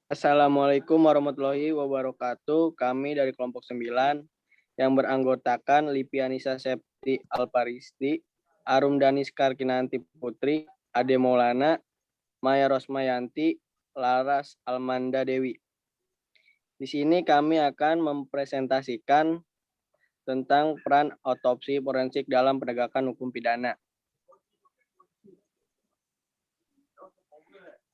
Assalamualaikum warahmatullahi wabarakatuh. Kami dari kelompok 9 yang beranggotakan Lipianisa Septi Alparisti, Arum Danis Karkinanti Putri, Ade Maulana, Maya Rosmayanti, Laras Almanda Dewi. Di sini kami akan mempresentasikan tentang peran otopsi forensik dalam penegakan hukum pidana.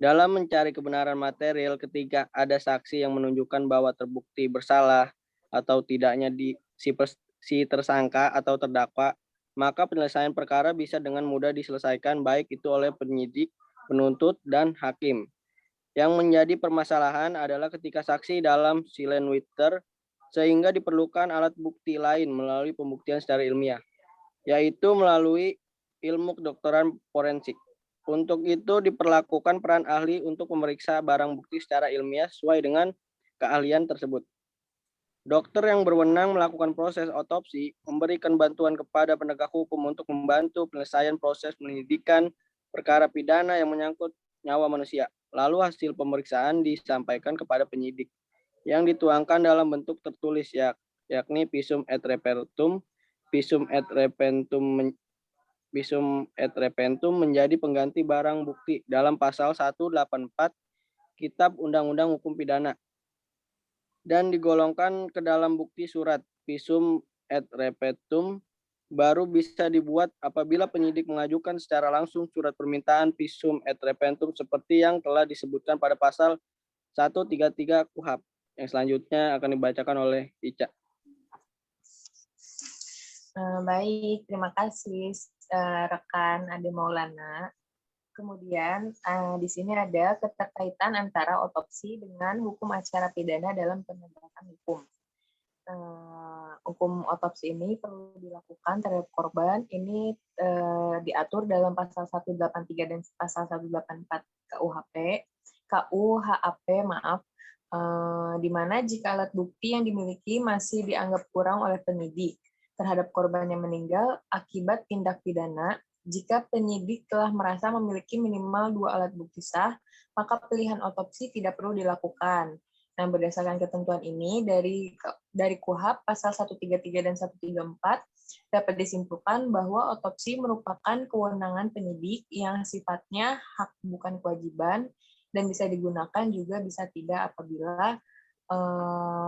Dalam mencari kebenaran material ketika ada saksi yang menunjukkan bahwa terbukti bersalah atau tidaknya si tersangka atau terdakwa, maka penyelesaian perkara bisa dengan mudah diselesaikan baik itu oleh penyidik, penuntut, dan hakim. Yang menjadi permasalahan adalah ketika saksi dalam silent witness sehingga diperlukan alat bukti lain melalui pembuktian secara ilmiah, yaitu melalui ilmu kedokteran forensik. Untuk itu diperlakukan peran ahli untuk memeriksa barang bukti secara ilmiah sesuai dengan keahlian tersebut. Dokter yang berwenang melakukan proses otopsi memberikan bantuan kepada penegak hukum untuk membantu penyelesaian proses penyelidikan perkara pidana yang menyangkut nyawa manusia. Lalu hasil pemeriksaan disampaikan kepada penyidik yang dituangkan dalam bentuk tertulis yakni visum et repertum. Visum et repentum menjadi pengganti barang bukti dalam pasal 184 Kitab Undang-Undang Hukum Pidana dan digolongkan ke dalam bukti surat. Visum et repentum baru bisa dibuat apabila penyidik mengajukan secara langsung surat permintaan visum et repentum seperti yang telah disebutkan pada pasal 133 KUHP yang selanjutnya akan dibacakan oleh Ica. Baik, terima kasih rekan Ade Maulana. Kemudian di sini ada keterkaitan antara otopsi dengan hukum acara pidana dalam penegakan hukum. Hukum otopsi ini perlu dilakukan terhadap korban. Ini diatur dalam pasal 183 dan pasal 184 KUHAP, di mana jika alat bukti yang dimiliki masih dianggap kurang oleh penyidik terhadap korban yang meninggal akibat tindak pidana, jika penyidik telah merasa memiliki minimal 2 alat bukti sah, maka pilihan otopsi tidak perlu dilakukan. Nah, berdasarkan ketentuan ini, dari KUHP pasal 133 dan 134, dapat disimpulkan bahwa otopsi merupakan kewenangan penyidik yang sifatnya hak bukan kewajiban, dan bisa digunakan juga bisa tidak apabila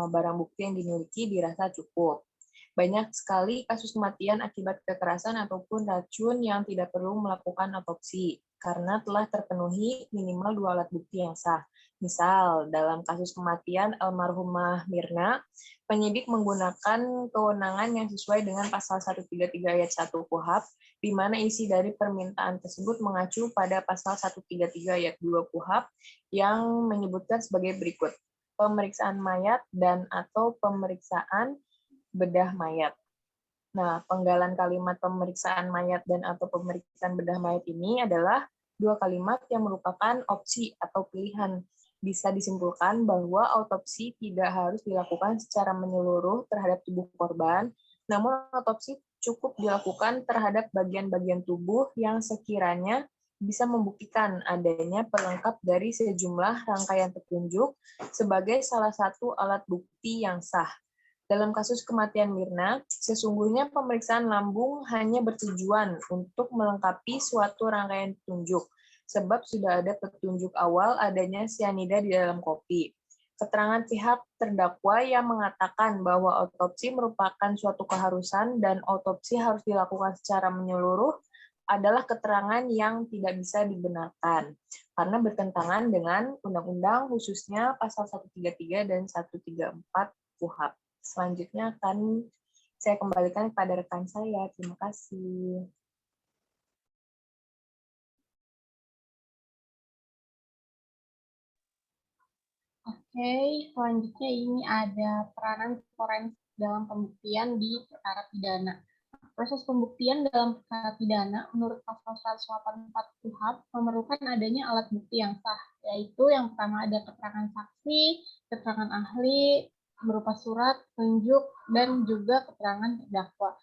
barang bukti yang dimiliki dirasa cukup. Banyak sekali kasus kematian akibat kekerasan ataupun racun yang tidak perlu melakukan otopsi karena telah terpenuhi minimal 2 alat bukti yang sah. Misal, dalam kasus kematian almarhumah Mirna, penyidik menggunakan kewenangan yang sesuai dengan pasal 133 ayat 1 KUHP, di mana isi dari permintaan tersebut mengacu pada pasal 133 ayat 2 KUHP yang menyebutkan sebagai berikut. Pemeriksaan mayat dan atau pemeriksaan bedah mayat. Nah, penggalan kalimat pemeriksaan mayat dan atau pemeriksaan bedah mayat ini adalah 2 kalimat yang merupakan opsi atau pilihan. Bisa disimpulkan bahwa autopsi tidak harus dilakukan secara menyeluruh terhadap tubuh korban, namun autopsi cukup dilakukan terhadap bagian-bagian tubuh yang sekiranya bisa membuktikan adanya pelengkap dari sejumlah rangkaian petunjuk sebagai salah satu alat bukti yang sah. Dalam kasus kematian Mirna, sesungguhnya pemeriksaan lambung hanya bertujuan untuk melengkapi suatu rangkaian petunjuk, sebab sudah ada petunjuk awal adanya sianida di dalam kopi. Keterangan pihak terdakwa yang mengatakan bahwa otopsi merupakan suatu keharusan dan otopsi harus dilakukan secara menyeluruh adalah keterangan yang tidak bisa dibenarkan, karena bertentangan dengan undang-undang khususnya pasal 133 dan 134 KUHP. Selanjutnya akan saya kembalikan kepada rekan saya. Terima kasih. Oke, selanjutnya ini ada peranan forensik dalam pembuktian di perkara pidana. Proses pembuktian dalam perkara pidana menurut pasal 184 KUHP memerlukan adanya alat bukti yang sah, yaitu yang pertama ada keterangan saksi, keterangan ahli, berupa surat, tunjuk, dan juga keterangan terdakwa.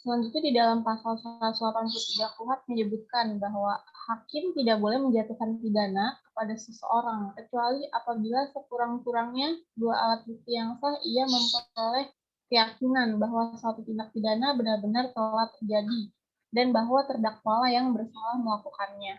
Selanjutnya di dalam pasal 183 KUHP menyebutkan bahwa hakim tidak boleh menjatuhkan pidana kepada seseorang kecuali apabila sekurang-kurangnya dua alat bukti yang sah ia memperoleh keyakinan bahwa suatu tindak pidana benar-benar telah terjadi dan bahwa terdakwalah yang bersalah melakukannya.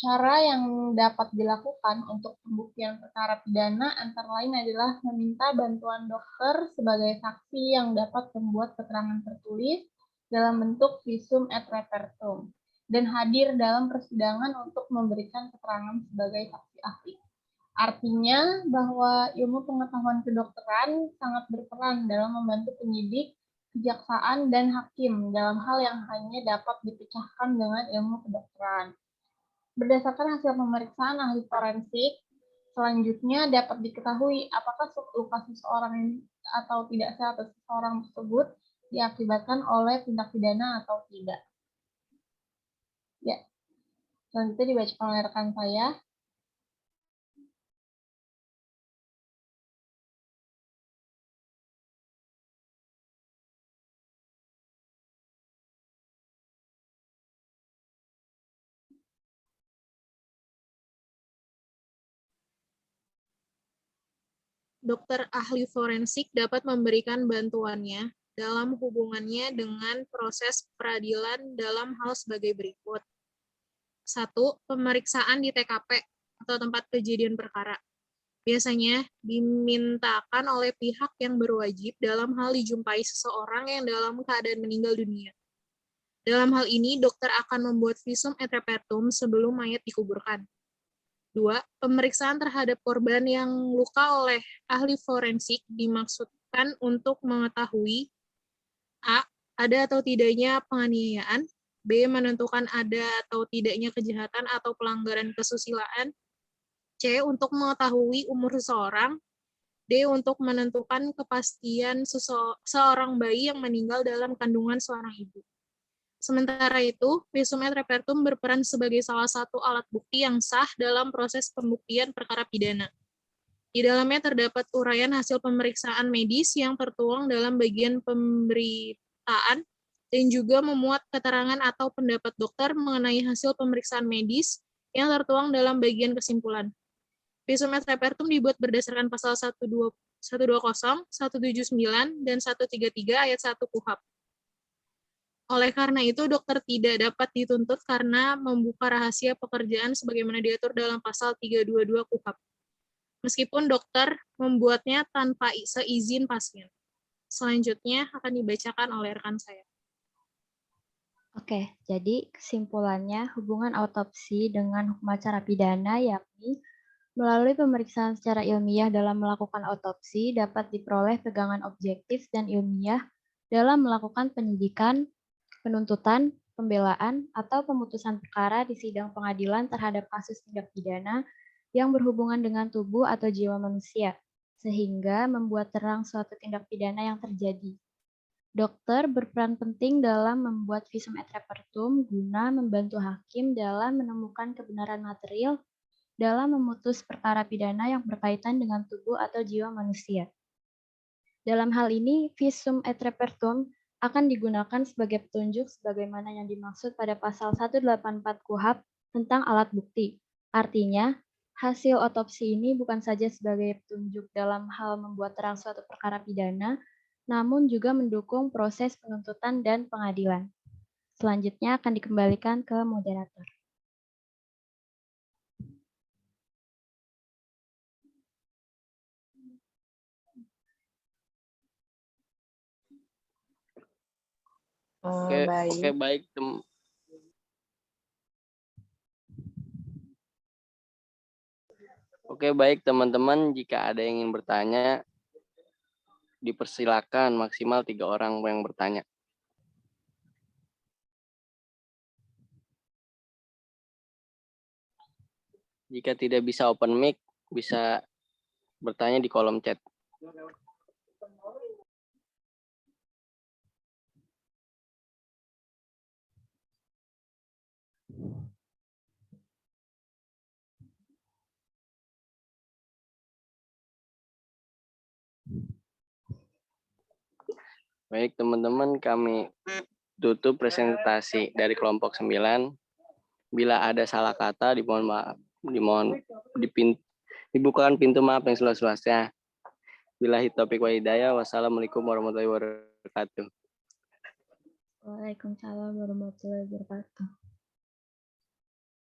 Cara yang dapat dilakukan untuk pembuktian perkara pidana antara lain adalah meminta bantuan dokter sebagai saksi yang dapat membuat keterangan tertulis dalam bentuk visum et repertum dan hadir dalam persidangan untuk memberikan keterangan sebagai saksi ahli. Artinya bahwa ilmu pengetahuan kedokteran sangat berperan dalam membantu penyidik, kejaksaan, dan hakim dalam hal yang hanya dapat dipecahkan dengan ilmu kedokteran. Berdasarkan hasil pemeriksaan ahli forensik, selanjutnya dapat diketahui apakah luka seseorang atau tidak sehat seseorang tersebut diakibatkan oleh tindak pidana atau tidak. Ya, selanjutnya dibacakan oleh rekan saya. Dokter ahli forensik dapat memberikan bantuannya dalam hubungannya dengan proses peradilan dalam hal sebagai berikut. 1. Pemeriksaan di TKP atau tempat kejadian perkara. Biasanya dimintakan oleh pihak yang berwajib dalam hal dijumpai seseorang yang dalam keadaan meninggal dunia. Dalam hal ini, dokter akan membuat visum et repertum sebelum mayat dikuburkan. 2. Pemeriksaan terhadap korban yang luka oleh ahli forensik dimaksudkan untuk mengetahui A. Ada atau tidaknya penganiayaan, B. Menentukan ada atau tidaknya kejahatan atau pelanggaran kesusilaan, C. Untuk mengetahui umur seseorang, D. Untuk menentukan kepastian seorang bayi yang meninggal dalam kandungan seorang ibu. Sementara itu, visum et repertum berperan sebagai salah satu alat bukti yang sah dalam proses pembuktian perkara pidana. Di dalamnya terdapat uraian hasil pemeriksaan medis yang tertuang dalam bagian pemberitaan dan juga memuat keterangan atau pendapat dokter mengenai hasil pemeriksaan medis yang tertuang dalam bagian kesimpulan. Visum et repertum dibuat berdasarkan pasal 120, 179, dan 133 ayat 1 KUHP. Oleh karena itu, dokter tidak dapat dituntut karena membuka rahasia pekerjaan sebagaimana diatur dalam pasal 322 KUHP. Meskipun dokter membuatnya tanpa seizin pasien. Selanjutnya akan dibacakan oleh rekan saya. Oke, jadi kesimpulannya hubungan autopsi dengan hukum acara pidana yakni melalui pemeriksaan secara ilmiah dalam melakukan autopsi dapat diperoleh pegangan objektif dan ilmiah dalam melakukan penyidikan, penuntutan, pembelaan, atau pemutusan perkara di sidang pengadilan terhadap kasus tindak pidana yang berhubungan dengan tubuh atau jiwa manusia, sehingga membuat terang suatu tindak pidana yang terjadi. Dokter berperan penting dalam membuat visum et repertum guna membantu hakim dalam menemukan kebenaran material dalam memutus perkara pidana yang berkaitan dengan tubuh atau jiwa manusia. Dalam hal ini, visum et repertum akan digunakan sebagai petunjuk sebagaimana yang dimaksud pada pasal 184 KUHP tentang alat bukti. Artinya, hasil otopsi ini bukan saja sebagai petunjuk dalam hal membuat terang suatu perkara pidana, namun juga mendukung proses penuntutan dan pengadilan. Selanjutnya akan dikembalikan ke moderator. Baik. Baik teman-teman, jika ada yang ingin bertanya, dipersilakan maksimal 3 orang yang bertanya. Jika tidak bisa open mic, bisa bertanya di kolom chat. Baik, teman-teman, kami tutup presentasi dari kelompok 9. Bila ada salah kata, dimohon dibukakan pintu maaf yang seluas-luasnya. Billahi taufiq wa hidayah. Wassalamualaikum warahmatullahi wabarakatuh. Waalaikumsalam warahmatullahi wabarakatuh.